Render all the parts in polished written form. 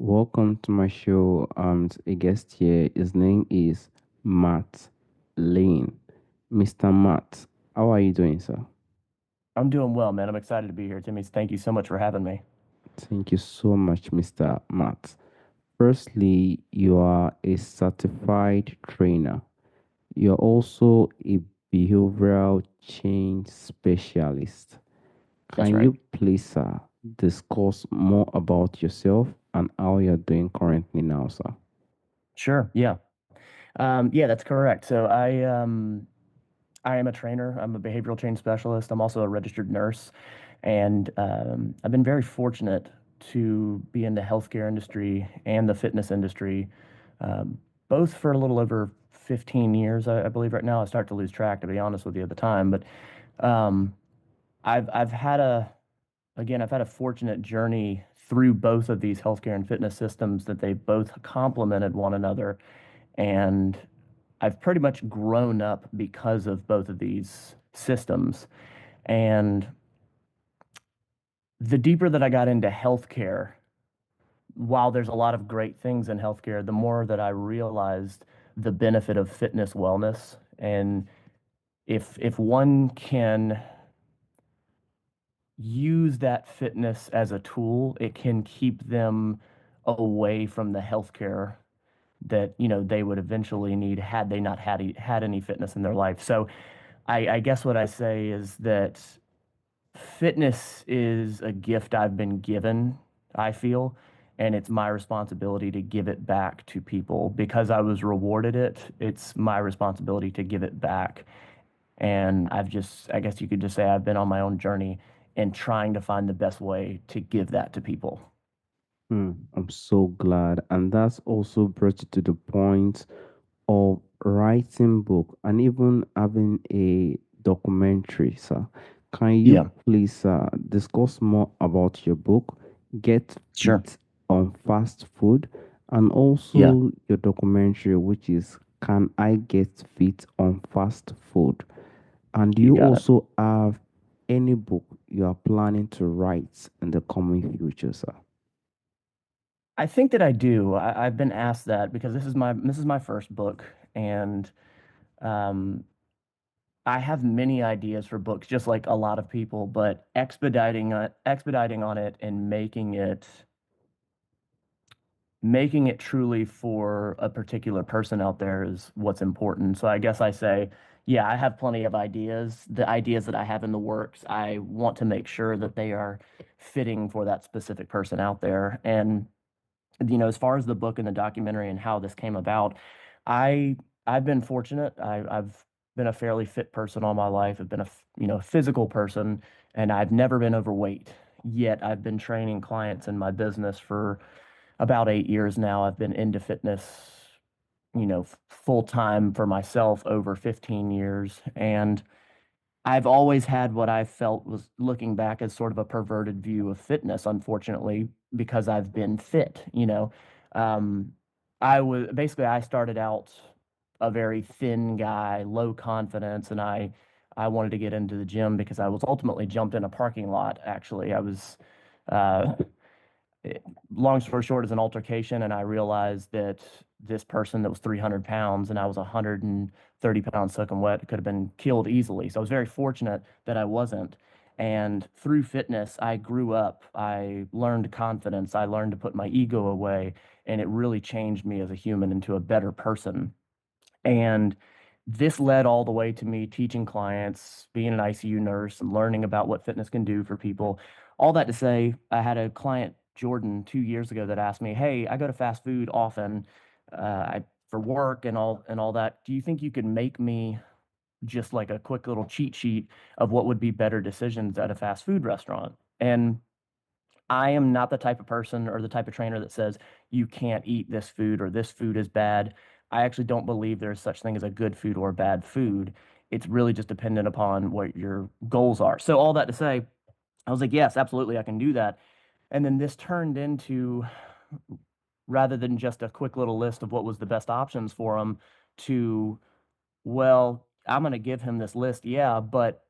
Welcome to my show. A guest here. His name is Matt Lane. Mr. Matt, how are you doing, sir? I'm doing well, man. I'm excited to be here, Timmy. Thank you so much for having me. Thank you so much, Mr. Matt. Firstly, you are a certified trainer. You're also a behavioral change specialist. That's Can right. you please, discuss more about yourself and how you're doing currently now, sir? Sure. Yeah. Yeah, that's correct. I am a trainer. I'm a behavioral change specialist. I'm also a registered nurse, and I've been very fortunate to be in the healthcare industry and the fitness industry, um, both for a little over 15 years, I believe. Right now, I start to lose track, to be honest with you, at the time. But um, I've had I've had a fortunate journey through both of these healthcare and fitness systems that they both complemented one another. And I've pretty much grown up because of both of these systems. And the deeper that I got into healthcare, while there's a lot of great things in healthcare, the more that I realized the benefit of fitness wellness. And if one can use that fitness as a tool, it can keep them away from the healthcare that they would eventually need had they not had any fitness in their life. So I guess what I say is that fitness is a gift I've been given, I feel, and it's my responsibility to give it back to people because I was rewarded it. It's my responsibility to give it back. And I guess you could just say I've been on my own journey and trying to find the best way to give that to people. I'm so glad. And that's also brought you to the point of writing book and even having a documentary, sir. Can you Yeah, please discuss more about your book, Get sure. Fit on Fast Food, and Yeah, also your documentary, which is Can I Get Fit on Fast Food? And do you you got it. also have any book you are planning to write in the coming future, sir? I think that I do. I've been asked that because this is my first book, and um, I have many ideas for books, just like a lot of people. But expediting on it, and making it truly for a particular person out there is what's important. So I guess I say, yeah, I have plenty of ideas. The ideas that I have in the works, I want to make sure that they are fitting for that specific person out there. And as far as the book and the documentary and how this came about, I I've been fortunate. I've been a fairly fit person all my life. I've been physical person, and I've never been overweight. Yet I've been training clients in my business for about 8 years now. I've been into fitness, full time for myself over 15 years, and I've always had what I felt was looking back as sort of a perverted view of fitness, unfortunately, because I've been fit. Um, I started out a very thin guy, low confidence, and I wanted to get into the gym because I was ultimately jumped in a parking lot, actually. Uh, it- Long story short, is an altercation, and I realized that this person that was 300 pounds and I was 130 pounds soaking wet could have been killed easily. So I was very fortunate that I wasn't. And through fitness, I grew up. I learned confidence. I learned to put my ego away, and it really changed me as a human into a better person. And this led all the way to me teaching clients, being an ICU nurse, and learning about what fitness can do for people. All that to say, I had a client, Jordan, 2 years ago that asked me, "Hey, I go to fast food often, for work and all that. Do you think you could make me just like a quick little cheat sheet of what would be better decisions at a fast food restaurant?" And I am not the type of person or the type of trainer that says you can't eat this food or this food is bad. I actually don't believe there's such thing as a good food or bad food. It's really just dependent upon what your goals are. So all that to say, I was like, yes, absolutely, I can do that. And then this turned into, rather than just a quick little list of what was the best options for him, to, well, I'm going to give him this list, yeah, but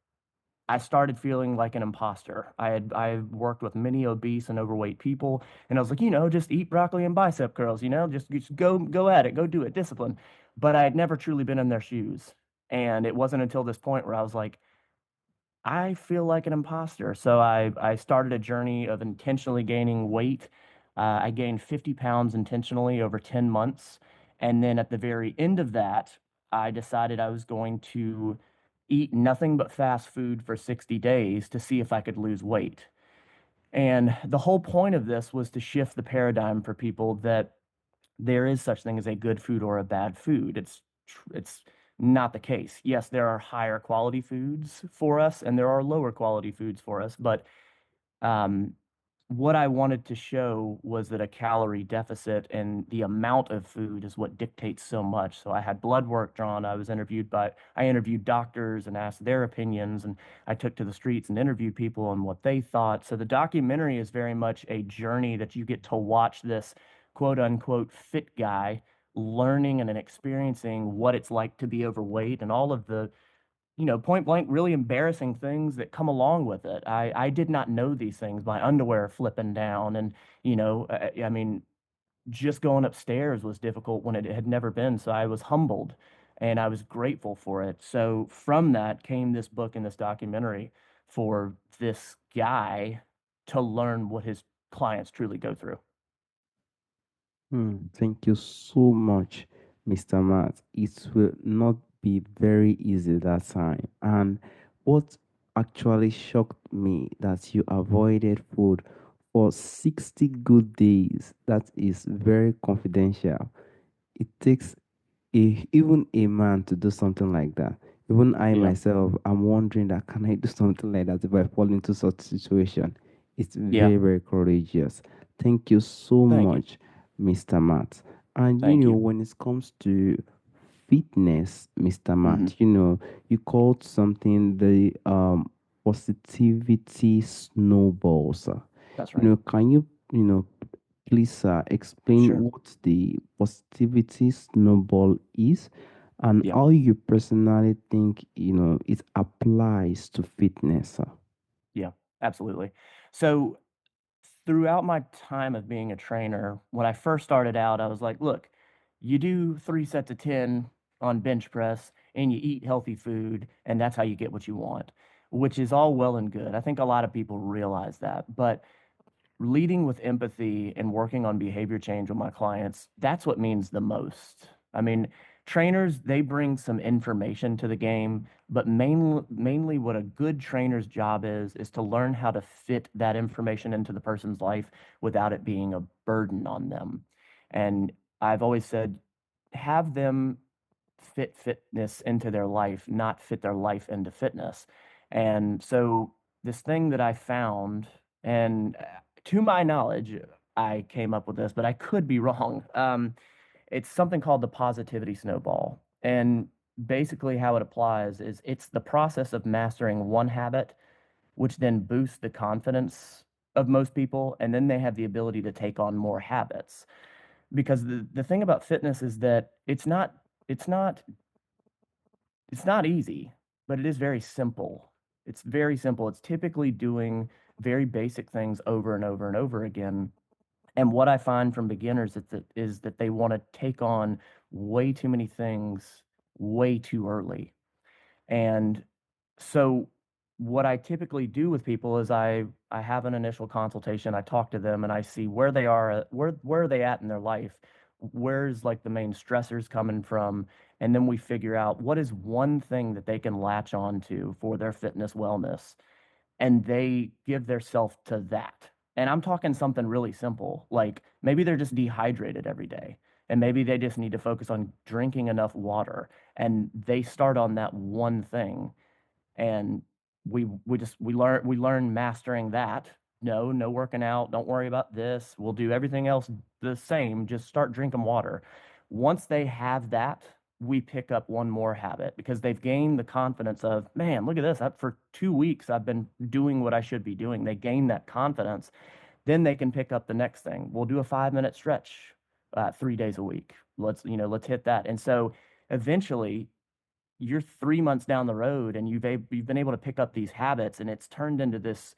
I started feeling like an imposter. I worked with many obese and overweight people, and I was like, just eat broccoli and bicep curls, just go at it, go do it, discipline. But I had never truly been in their shoes. And it wasn't until this point where I was like, I feel like an imposter. So I started a journey of intentionally gaining weight. I gained 50 pounds intentionally over 10 months. And then at the very end of that, I decided I was going to eat nothing but fast food for 60 days to see if I could lose weight. And the whole point of this was to shift the paradigm for people that there is such thing as a good food or a bad food. It's not the case. Yes, there are higher quality foods for us and there are lower quality foods for us, but um, what I wanted to show was that a calorie deficit and the amount of food is what dictates so much. So I had blood work drawn. I interviewed doctors and asked their opinions, and I took to the streets and interviewed people on what they thought. So the documentary is very much a journey that you get to watch this quote unquote fit guy learning and experiencing what it's like to be overweight and all of the point blank, really embarrassing things that come along with it. I did not know these things. My underwear flipping down, and I mean, just going upstairs was difficult when it had never been. So I was humbled, and I was grateful for it. So from that came this book and this documentary for this guy to learn what his clients truly go through. Thank you so much, Mr. Matt. It will not be very easy that time. And what actually shocked me that you avoided food for 60 good days. That is very confidential. It takes even a man to do something like that. Even I Yeah, myself, I'm wondering that can I do something like that if I fall into such situation? It's yeah. very, very courageous. Thank you so Thank you, much, Mr. Matt. And thank you. when it comes to fitness, Mr. Hmm. Matt, you called something the positivity snowballs. That's right. Can please explain Sure. what the positivity snowball is and Yeah. how you personally think, it applies to fitness. Yeah, absolutely. So throughout my time of being a trainer, when I first started out, I was like, look, you do 3 sets of 10 on bench press and you eat healthy food, and that's how you get what you want, which is all well and good. I think a lot of people realize that. But leading with empathy and working on behavior change with my clients, that's what means the most. I mean, trainers, they bring some information to the game, but mainly what a good trainer's job is to learn how to fit that information into the person's life without it being a burden on them. And I've always said, have them fit fitness into their life, not fit their life into fitness. And so this thing that I found, and to my knowledge, I came up with this, but I could be wrong. It's something called the positivity snowball. And basically, how it applies is it's the process of mastering one habit, which then boosts the confidence of most people. And then they have the ability to take on more habits. Because the thing about fitness is that it's not it's not easy, but it is very simple. It's very simple. It's typically doing very basic things over and over and over again. And what I find from beginners is that they want to take on way too many things way too early. And so what I typically do with people is I have an initial consultation, I talk to them and I see where they are where are they at in their life? Where's like the main stressors coming from? And then we figure out what is one thing that they can latch on to for their fitness wellness and they give their self to that. And I'm talking something really simple, like maybe they're just dehydrated every day, and maybe they just need to focus on drinking enough water, and they start on that one thing, and we learn mastering that. No working out, don't worry about this. We'll do everything else the same, just start drinking water. Once they have that, we pick up one more habit because they've gained the confidence of, man, look at this. For 2 weeks I've been doing what I should be doing. They gain that confidence, then they can pick up the next thing. We'll do a 5 minute stretch 3 days a week. Let's hit that. And so eventually you're 3 months down the road and you've been able to pick up these habits, and it's turned into this.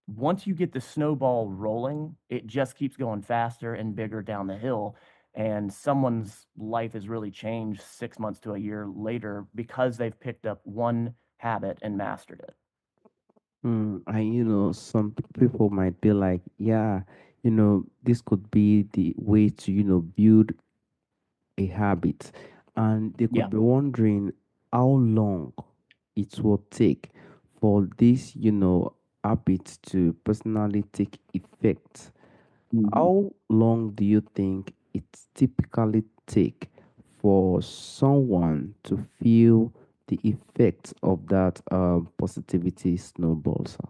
Once you get the snowball rolling, it just keeps going faster and bigger down the hill. And someone's life has really changed 6 months to a year later because they've picked up one habit and mastered it. Some people might be like, yeah, this could be the way to, build a habit. And they could Yeah. be wondering how long it will take for this, habit to personally take effect. Mhm. How long do you think it typically take for someone to feel the effects of that positivity snowball, sir?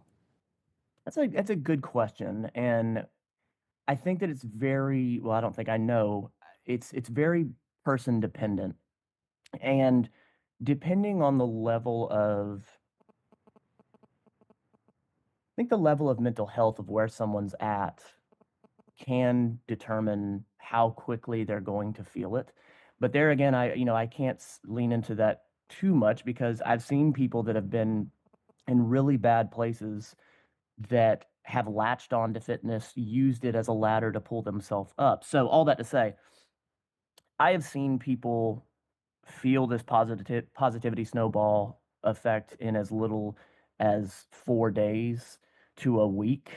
That's a good question. And I think that it's very, well, I don't think I know. It's very person dependent. And depending on the level of, I think the level of mental health of where someone's at can determine how quickly they're going to feel it. But there again, I can't lean into that too much because I've seen people that have been in really bad places that have latched on to fitness, used it as a ladder to pull themselves up. So all that to say, I have seen people feel this positivity snowball effect in as little as 4 days to a week.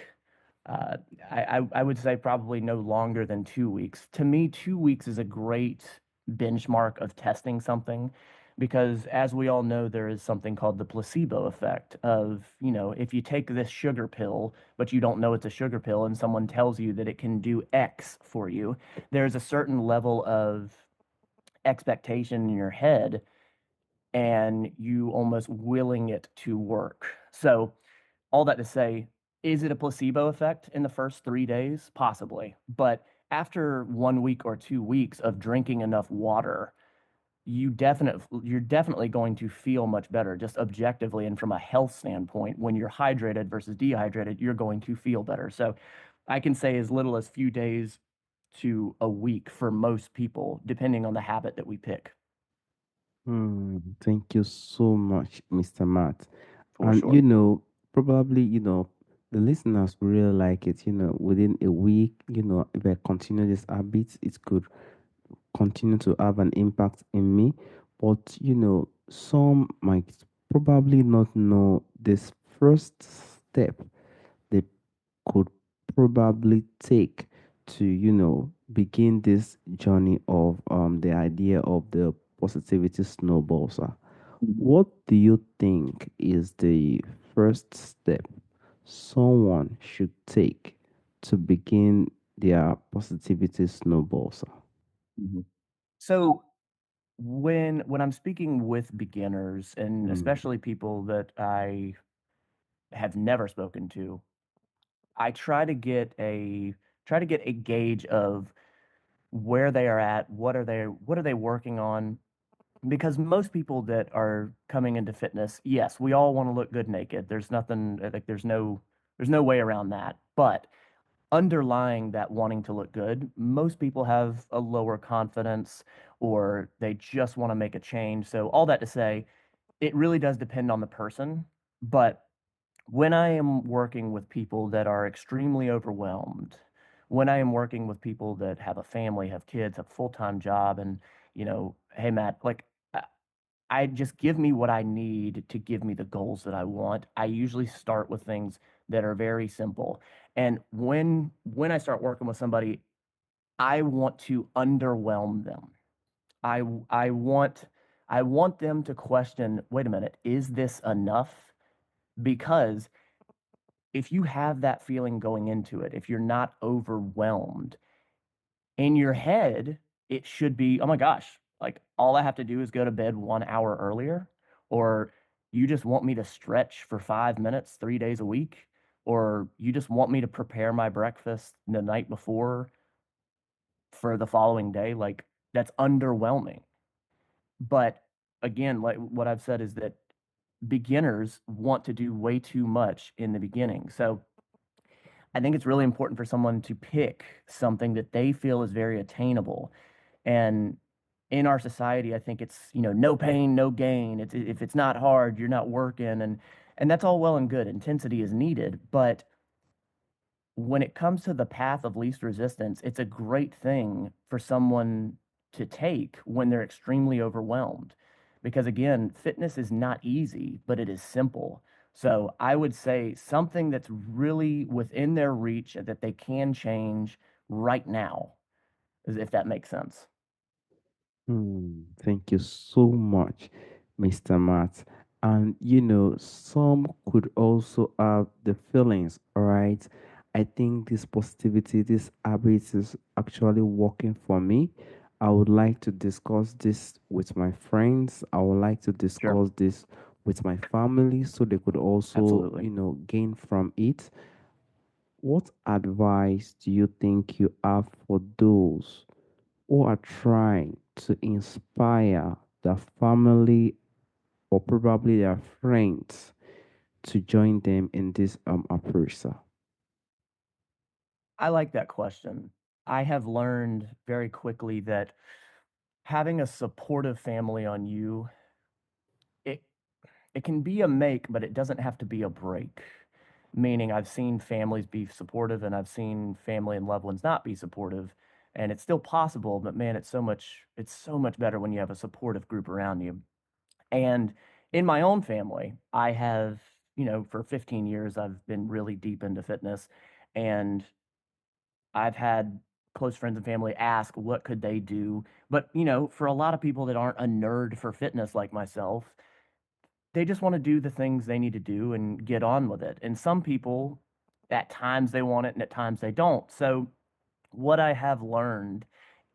Uh, I would say probably no longer than 2 weeks. To me, 2 weeks is a great benchmark of testing something because, as we all know, there is something called the placebo effect of, if you take this sugar pill, but you don't know it's a sugar pill, and someone tells you that it can do X for you, there's a certain level of expectation in your head and you almost willing it to work. So, all that to say, is it a placebo effect in the first 3 days? Possibly. But after 1 week or 2 weeks of drinking enough water, you're definitely going to feel much better, just objectively and from a health standpoint. When you're hydrated versus dehydrated, you're going to feel better. So I can say as little as few days to a week for most people, depending on the habit that we pick, Thank you so much, Mr. Matt. for And sure. probably, the listeners will really like it. Within a week, if I continue this habit, it could continue to have an impact in me. But, some might probably not know this first step they could probably take to, begin this journey of the idea of the positivity snowball, sir. Mhm. What do you think is the first step someone should take to begin their positivity snowball, sir? Mhm. So when I'm speaking with beginners and Mm, especially people that I have never spoken to, I try to get a gauge of where they are at, what are they working on, because most people that are coming into fitness, yes, we all want to look good naked. There's nothing like there's no way around that. But underlying that wanting to look good, most people have a lower confidence or they just want to make a change. So all that to say, it really does depend on the person. But when I am working with people that are extremely overwhelmed, when I am working with people that have a family, have kids, have a full-time job, and hey Matt, like I just give me what I need to give me the goals that I want. I usually start with things that are very simple. And when I start working with somebody, I want to underwhelm them. I want them to question, wait a minute, is this enough? Because if you have that feeling going into it, if you're not overwhelmed, in your head, it should be, oh my gosh, like all I have to do is go to bed 1 hour earlier, or you just want me to stretch for 5 minutes 3 days a week, or you just want me to prepare my breakfast the night before for the following day. Like that's underwhelming. But again, like what I've said is that beginners want to do way too much in the beginning. So I think it's really important for someone to pick something that they feel is very attainable. And in our society, I think it's, no pain, no gain. If it's not hard, you're not working, and that's all well and good. Intensity is needed, but when it comes to the path of least resistance, it's a great thing for someone to take when they're extremely overwhelmed. Because again, fitness is not easy, but it is simple. So I would say something that's really within their reach that they can change right now, if that makes sense. Thank you so much, Mr. Matt. And some could also have the feelings, all right? I think this positivity, this habit is actually working for me. I would like to discuss this with my friends. I would like to Sure. discuss this with my family so they could also, Absolutely. gain from it. What advice do you think you have for those who are trying to inspire their family or probably their friends to join them in this approach, sir? I like that question. I have learned very quickly that having a supportive family on you, it it can be a make, but it doesn't have to be a break. Meaning, I've seen families be supportive and I've seen family and loved ones not be supportive. And it's still possible, but man, it's so much better when you have a supportive group around you. And in my own family, I have, for 15 years, I've been really deep into fitness. And I've had close friends and family ask what could they do. But, for a lot of people that aren't a nerd for fitness like myself, they just want to do the things they need to do and get on with it. And some people, at times they want it and at times they don't. So, what I have learned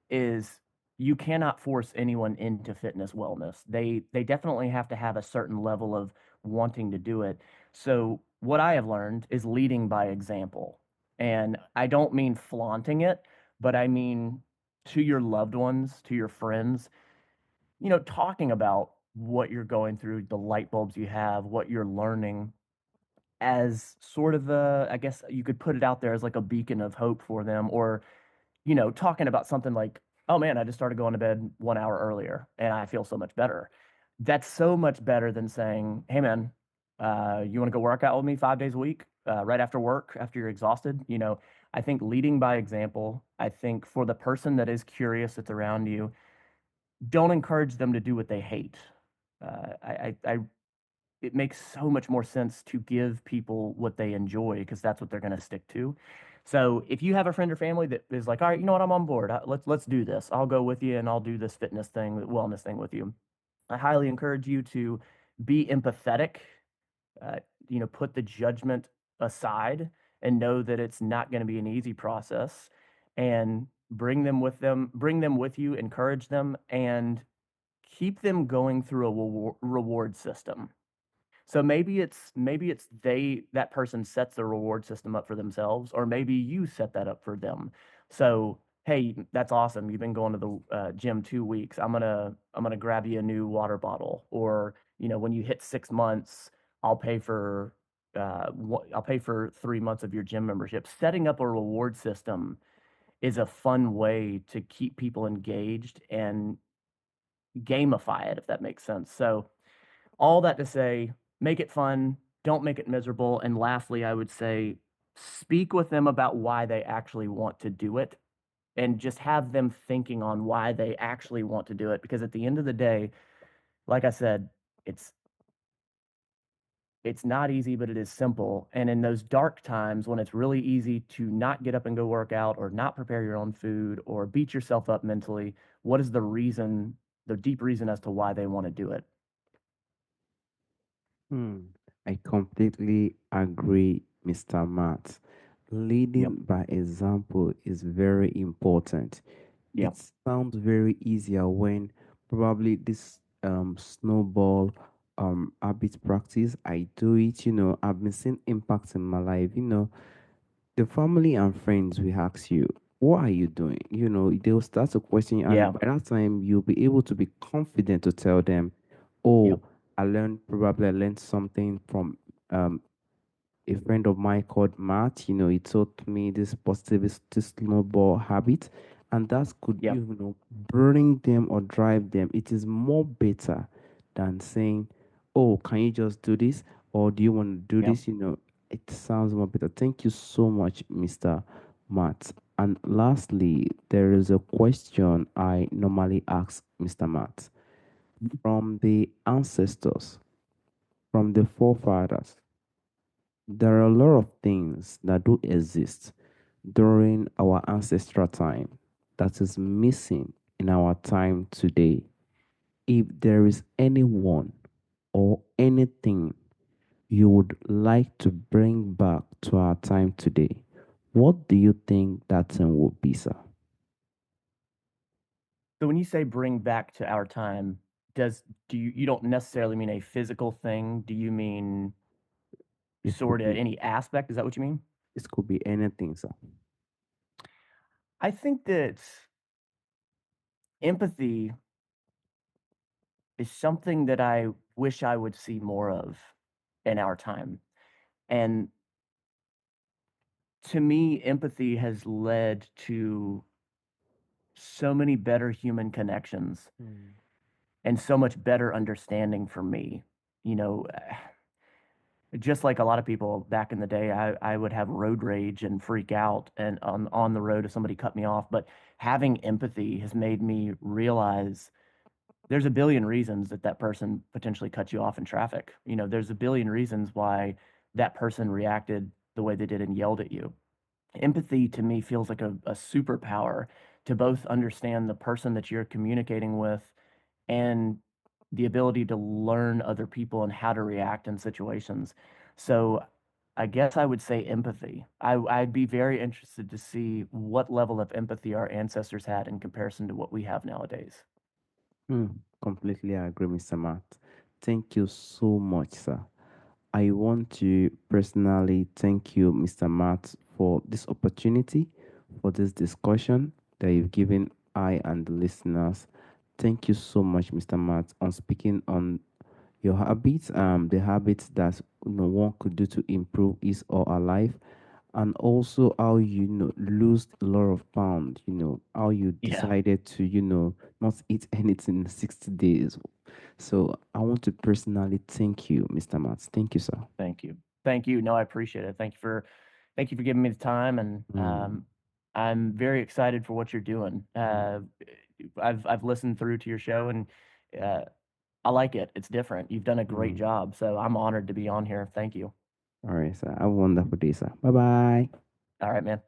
is you cannot force anyone into fitness wellness. They definitely have to have a certain level of wanting to do it. So, what I have learned is leading by example. And I don't mean flaunting it, but I mean to your loved ones, to your friends, talking about what you're going through, the light bulbs you have, what you're learning as sort of I guess you could put it out there as like a beacon of hope for them, or, talking about something like, oh man, I just started going to bed 1 hour earlier and I feel so much better. That's so much better than saying, hey man, you want to go work out with me 5 days a week, right after work, after you're exhausted? I think leading by example, I think for the person that is curious that's around you, don't encourage them to do what they hate. It makes so much more sense to give people what they enjoy because that's what they're going to stick to. So if you have a friend or family that is like, all right, you know what, I'm on board. Let's do this. I'll go with you and I'll do this fitness thing, wellness thing with you. I highly encourage you to be empathetic. Uh, put the judgment aside and know that it's not going to be an easy process, and bring them with you, encourage them, and keep them going through a reward system. So maybe it's that person sets the reward system up for themselves, or maybe you set that up for them. So hey, that's awesome. You've been going to the gym 2 weeks. I'm gonna grab you a new water bottle, or when you hit 6 months, I'll pay for 3 months of your gym membership. Setting up a reward system is a fun way to keep people engaged and gamify it, if that makes sense. So all that to say, make it fun, don't make it miserable. And lastly, I would say speak with them about why they actually want to do it, and just have them thinking on why they actually want to do it. Because at the end of the day, like I said, it's it's not easy, but it is simple. And in those dark times when it's really easy to not get up and go work out, or not prepare your own food, or beat yourself up mentally, what is the reason, the deep reason as to why they want to do it? Hmm. I completely agree, Mr. Matt. Yep. Leading by example is very important. It Yep. sounds very easier when probably this snowball habit practice. I do it, I've been seeing impacts in my life, the family and friends will ask you, what are you doing? They'll start to question you, and Yeah. by that time, you'll be able to be confident to tell them, oh, Yep. I learned something from um, a friend of mine called Matt. He taught me this positive, this snowball habit. and that could Yep. bring them or drive them. It is more better than saying, oh, can you just do this, or do you want to do Yep. this? It sounds more better. Thank you so much, Mr. Matt. And lastly, there is a question I normally ask Mr. Matt. From the ancestors, from the forefathers, there are a lot of things that do exist during our ancestral time that is missing in our time today. If there is anyone or anything you would like to bring back to our time today, what do you think that thing would be, sir? So when you say bring back to our time, do you don't necessarily mean a physical thing? Do you mean It could sort of be any aspect? Is that what you mean? it could be anything, sir. I think that empathy is something that I wish I would see more of in our time. And to me, empathy has led to so many better human connections Mm. and so much better understanding for me. You know, just like a lot of people back in the day, I would have road rage and freak out and on the road if somebody cut me off. But having empathy has made me realize there's a billion reasons that that person potentially cut you off in traffic. There's a billion reasons why that person reacted the way they did and yelled at you. Empathy to me feels like a superpower to both understand the person that you're communicating with and the ability to learn other people and how to react in situations. So I guess I would say empathy. I'd be very interested to see what level of empathy our ancestors had in comparison to what we have nowadays. Completely agree, Mr. Matt. Thank you so much, sir. I want to personally thank you, Mr. Matt, for this opportunity, for this discussion that you've given I and the listeners. Thank you so much, Mr. Matt, on speaking on your habits, the habits that one could do to improve his or her life, and also how lose a lot of pounds. How you Yeah, decided to not eat anything in 60 days. So I want to personally thank you, Mr. Matt. Thank you, sir. thank you. Thank you. No, I appreciate it. Thank you for giving me the time and Mm, I'm very excited for what you're doing. mm, I've listened through to your show and uh, I like it. It's different. You've done a great mm. job. So I'm honored to be on here. Thank you. All right, sir. Have a wonderful day, sir. Bye bye. All right, man.